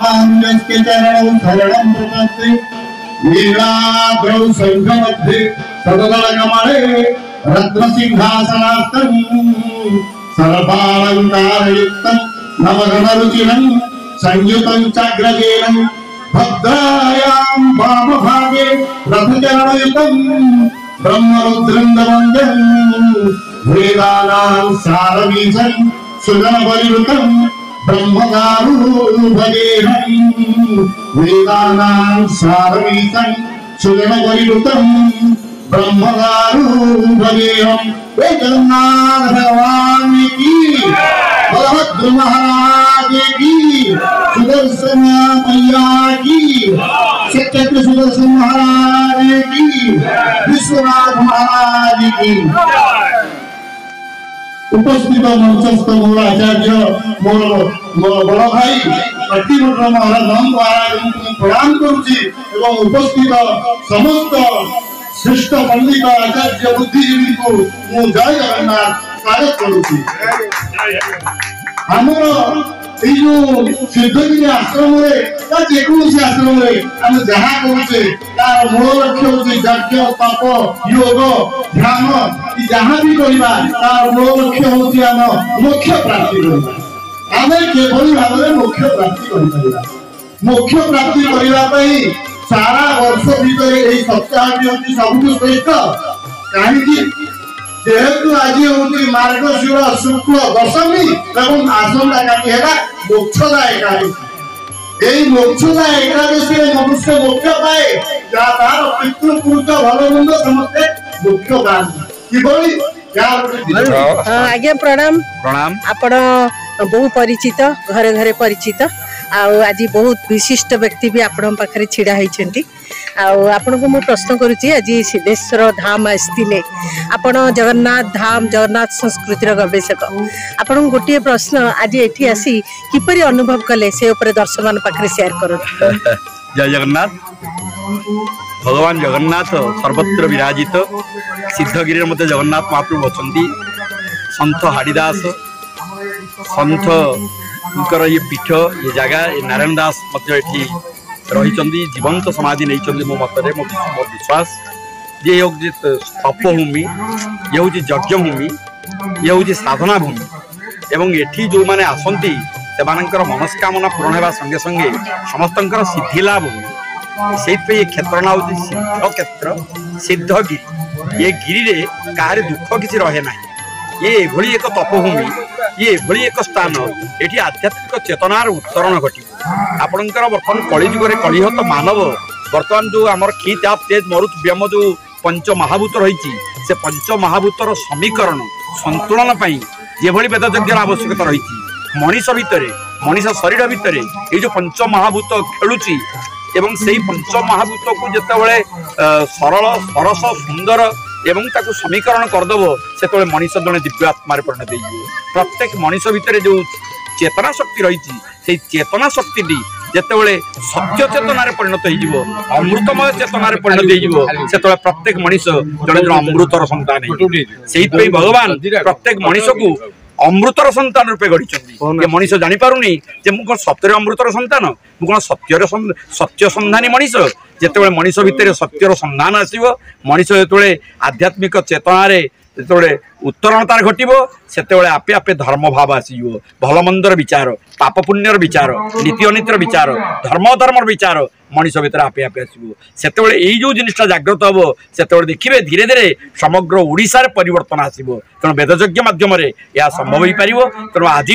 आन्यस्य चरणौ शरणं प्रपद्ये नीलाद्रौ शङ्खमध्ये सदलकमले रत्नसिंहासनास्थं सर्वालङ्कारयुक्तं नवगणरुचिरं संयुतं चाग्रजेन भद्रायां वामभागे रथचरणयुतं ब्रह्मरुद्रन्दवन्द्यं वेदानां सारमीशं सुगणपरिवृतं ब्रह्मगारूढभजेहं वेदानां सारमीशं सुगणपरिवृतं ब्रह्मगारूढभजेहं जगन्नाथ भगवान की बलभद्र महाराज की सुदर्शन मैया की सत्यत्र सुदर्शन महाराज की विश्वनाथ महाराज की उपस्थित मंचस्थ मोर आचार्य मोर बड़ भाई प्रतिमंडल महाराज महाराज प्रणाम करुच्ची एवं उपस्थित समस्त श्रेष्ठ पंडित आचार्य बुद्धिजीवी को मु जय जगन्नाथ स्वागत करुच्ची। आमर जो सिद्धगिरी आश्रम जेकोसी आश्रम आम जहाँ करुचे तार मूल लक्ष्य हूँ यज्ञ तप योग ध्यान जहाँ भी करवा तार मूल लक्ष्य हूँ आम मोक्ष प्राप्ति करवा आम किभली भाव में मोक्ष प्राप्ति कर मोक्ष प्राप्ति करने सारा वर्ष भीतर यही सप्ताह सबुठ श्रेष्ठ कहीं जेहेतु आज हूँ मार्गशीर शुक्ल दशमी एवं आसंता काली है मोक्षदा एकादशी यही मोक्षदा एकादशी मनुष्य मोक्ष पाए तार पितृपुरुष भल मंद समस्ते मोक्ष पाती आज्ञा प्रणाम प्रणाम आपण बहु परिचित घरे घरे परिचित आज बहुत विशिष्ट व्यक्ति भी आपण पाखे छिड़ा होती आपण को मुझे प्रश्न करुच्ची आज सिद्धेश्वर धाम आसते आपण जगन्नाथ धाम जगन्नाथ संस्कृतिर गवेषक आपण गोटे प्रश्न आज एठी आसी किपरि अनुभव कले से ऊपर दर्शक मान पाखे शेयर करो। जय जगन्नाथ। भगवान जगन्नाथ सर्वत्र विराजित सिद्धगिरी मध्य जगन्नाथ महाप्रभु अच्छा सन्थ हाड़ीदास सन्थ ये पीठ ये जगह ये नारायण दास रही जीवंत समाधि नहीं मो मत मो विश्वास ये तपभूमि ये हूँ यज्ञभूमि ये हूँ साधना भूमि एवं एठी जो मैंने आसती से मनस्कामना पूरण होगा संगे संगे समस्त सिद्धिलाभ हुए से ये क्षेत्र ना हूँ सिद्ध क्षेत्र सिद्धगिरी ये गिरी रे कहार दुख किसी रहे ना ये एक तपभूमि ये एक स्थान ये आध्यात्मिक चेतनार उत्तरण घटी आपणकर बर्तमान कलिजुगे कलिहत मानव बर्तमान जो आम खी ताप तेज मरुत व्यम जो पंच महाभूत रही से पंच महाभूतर समीकरण संतुलन जेभली वेदयज्ञर आवश्यकता रही मनीष भितर मनीष शरीर भितर ये जो पंच महाभूत खेलुची एवं से पंच महाभूत को जितेबाला सरल सरस सुंदर एवं ताकू समीकरण करदेव से मनीष जड़े दिव्यात्मा परिणत हो प्रत्येक मनीष भितर जो चेतना शक्ति रही से चेतना शक्ति जितेबाला सत्य चेतन परिणत हो अमृतमय चेतन परिणत हो प्रत्येक मनीष जड़े अमृतर संतान से भगवान प्रत्येक मनीष को अमृतर संतान रूपे गढ़ी ये मनीष जापारूनी मुझे सत्य अमृतर संतान मुझे सत्य संधानी मनीष जिते मनीष भितर सत्यर संधान आसो मनीष जो आध्यात्मिक चेतनार जो उत्तरणतार घटो से आपे आपे धर्म भाव आसो भलमंदर विचार पाप पुण्यर विचार नीति अनीतिर विचार धर्म धर्म विचार मनीष भितर आपे आपे आसो से जो जिनटा जागृत हम से देखिए धीरे धीरे समग्र ओडिशार परिवर्तन आसो तेणु वेदयज्ञ मध्यम यह संभव हो पार तेणु आज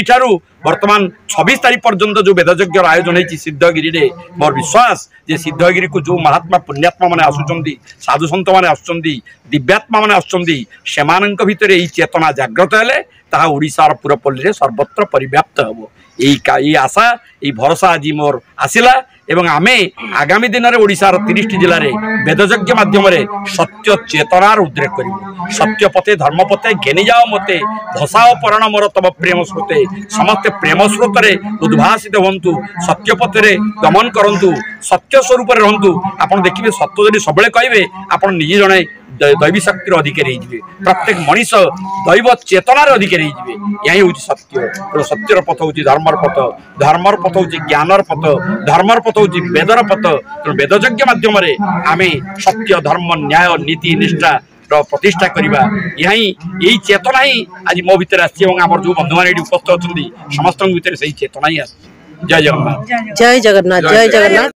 वर्तमान 26 तारीख पर्यंत जो वेदयज्ञ आयोजन होती सिद्धगिरी रे मोर विश्वास जे सिद्धगिरी को जो महात्मा पुण्यात्मा मैंने आसुचंदी साधु सन्त मैंने आसुचंदी दिव्यात्मा मैंने आसुचंदी सेमानंक भितर यही चेतना जागृत हेले ताहा ओडिशार पुरपल्ली सर्वत्र परिव्याप्त हबो यही आशा यही भरोसा आज मोर आसिला एवं आमे आगामी दिन में ओडिशार 30 जिले में वेदयज्ञ माध्यम सत्य चेतनार उद्रेक कर सत्य पथे धर्म पथे घेनी जाओ मते भसाओ परण मोर तब प्रेम स्रोते समस्ते प्रेम स्रोत उद्भासित हूँ सत्य पथे गमन करूँ सत्य स्वरूप रहतु आप देखिए सत्य जब सब कहे आप निजे जड़े दैवी शक्तिर अधिकारी होइजिबे प्रत्येक मनीष दैव चेतनार अधिकारी होइजिबे यही हूँ सत्य सत्यर पथ हूँ धर्मर पथ हूँ ज्ञानर पथ धर्मर पथ हूँ वेदर पथ तेणु वेदयज्ञ माध्यम आम सत्य धर्म न्याय नीति निष्ठा प्रतिष्ठा करवा यही चेतना ही आज मो भीतर आम जो बंधु मैंने उपस्थित अच्छा समस्त भीतर से चेतना ही जय जगन्नाथ जय जगन्नाथ जय जगन्नाथ।